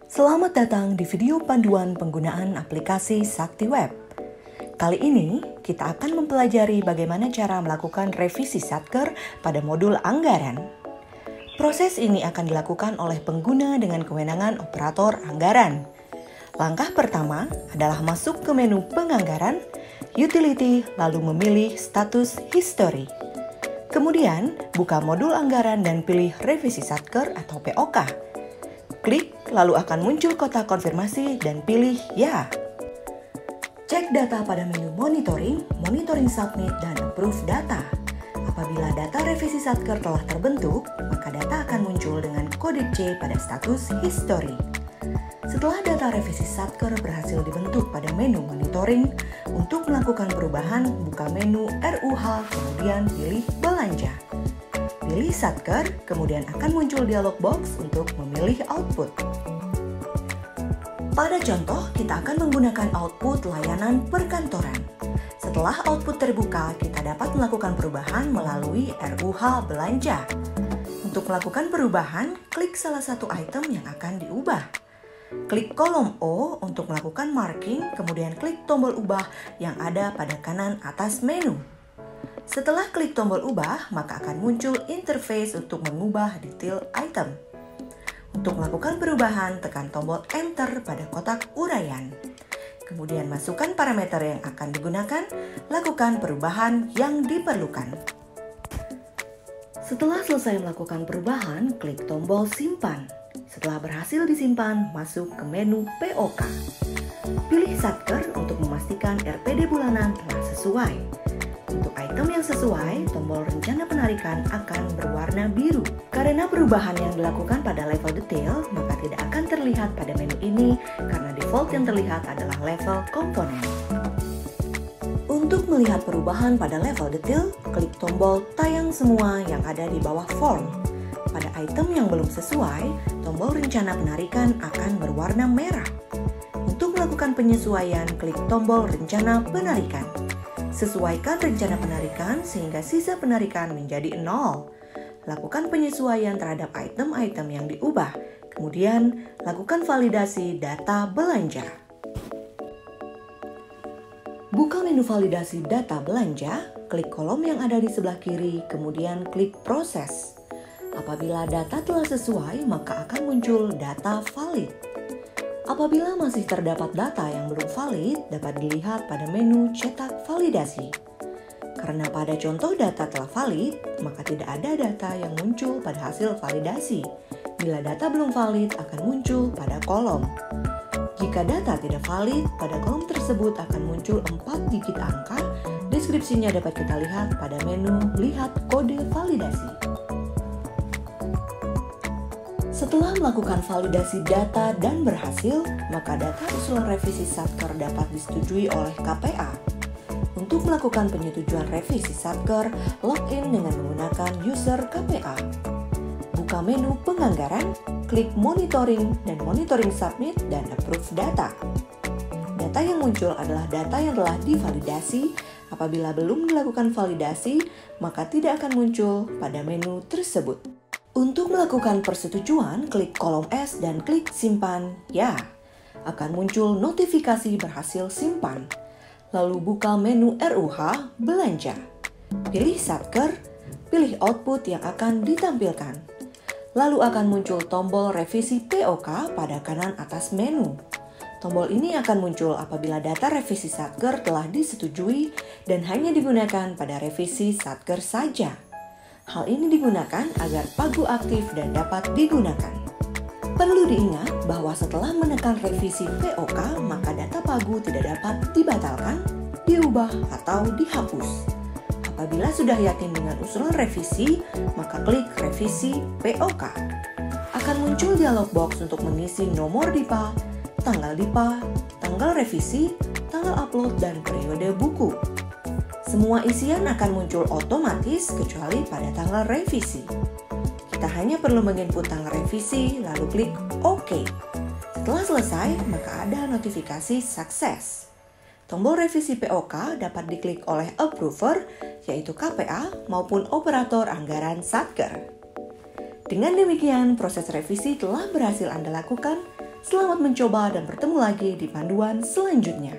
Selamat datang di video panduan penggunaan aplikasi Sakti Web. Kali ini kita akan mempelajari bagaimana cara melakukan revisi Satker pada modul anggaran. Proses ini akan dilakukan oleh pengguna dengan kewenangan operator anggaran. Langkah pertama adalah masuk ke menu penganggaran, utility, lalu memilih status history. Kemudian buka modul anggaran dan pilih revisi Satker atau POK. Klik, lalu akan muncul kotak konfirmasi dan pilih ya. Cek data pada menu monitoring, monitoring submit, dan approve data. Apabila data revisi Satker telah terbentuk, maka data akan muncul dengan kode C pada status history. Setelah data revisi Satker berhasil dibentuk pada menu monitoring, untuk melakukan perubahan, buka menu RUH, kemudian pilih belanja. Pilih Satker, kemudian akan muncul dialog box untuk memilih output. Pada contoh, kita akan menggunakan output layanan perkantoran. Setelah output terbuka, kita dapat melakukan perubahan melalui RUH belanja. Untuk melakukan perubahan, klik salah satu item yang akan diubah. Klik kolom O untuk melakukan marking, kemudian klik tombol ubah yang ada pada kanan atas menu. Setelah klik tombol ubah, maka akan muncul interface untuk mengubah detail item. Untuk melakukan perubahan, tekan tombol Enter pada kotak uraian. Kemudian masukkan parameter yang akan digunakan, lakukan perubahan yang diperlukan. Setelah selesai melakukan perubahan, klik tombol Simpan. Setelah berhasil disimpan, masuk ke menu POK. Pilih Satker untuk memastikan RPD bulanan telah sesuai. Untuk item yang sesuai, tombol rencana penarikan akan berwarna biru. Karena perubahan yang dilakukan pada level detail, maka tidak akan terlihat pada menu ini karena default yang terlihat adalah level komponen. Untuk melihat perubahan pada level detail, klik tombol tayang semua yang ada di bawah form. Pada item yang belum sesuai, tombol rencana penarikan akan berwarna merah. Untuk melakukan penyesuaian, klik tombol rencana penarikan. Sesuaikan rencana penarikan sehingga sisa penarikan menjadi 0. Lakukan penyesuaian terhadap item-item yang diubah. Kemudian, lakukan validasi data belanja. Buka menu validasi data belanja, klik kolom yang ada di sebelah kiri, kemudian klik proses. Apabila data telah sesuai, maka akan muncul data valid. Apabila masih terdapat data yang belum valid, dapat dilihat pada menu cetak validasi. Karena pada contoh data telah valid, maka tidak ada data yang muncul pada hasil validasi. Bila data belum valid, akan muncul pada kolom. Jika data tidak valid, pada kolom tersebut akan muncul 4 digit angka. Deskripsinya dapat kita lihat pada menu Lihat Kode Validasi. Setelah melakukan validasi data dan berhasil, maka data usulan revisi Satker dapat disetujui oleh KPA. Untuk melakukan penyetujuan revisi Satker, login dengan menggunakan user KPA. Buka menu penganggaran, klik monitoring dan monitoring submit dan approve data. Data yang muncul adalah data yang telah divalidasi. Apabila belum dilakukan validasi, maka tidak akan muncul pada menu tersebut. Untuk melakukan persetujuan, klik kolom S dan klik simpan ya. Akan muncul notifikasi berhasil simpan. Lalu buka menu RUH belanja. Pilih Satker, pilih output yang akan ditampilkan. Lalu akan muncul tombol revisi POK pada kanan atas menu. Tombol ini akan muncul apabila data revisi Satker telah disetujui dan hanya digunakan pada revisi Satker saja. Hal ini digunakan agar pagu aktif dan dapat digunakan. Perlu diingat bahwa setelah menekan revisi POK, maka data pagu tidak dapat dibatalkan, diubah, atau dihapus. Apabila sudah yakin dengan usulan revisi, maka klik revisi POK. Akan muncul dialog box untuk mengisi nomor DIPA, tanggal revisi, tanggal upload, dan periode buku. Semua isian akan muncul otomatis kecuali pada tanggal revisi. Kita hanya perlu menginput tanggal revisi lalu klik OK. Setelah selesai, maka ada notifikasi sukses. Tombol revisi POK dapat diklik oleh approver, yaitu KPA maupun operator anggaran Satker. Dengan demikian, proses revisi telah berhasil Anda lakukan. Selamat mencoba dan bertemu lagi di panduan selanjutnya.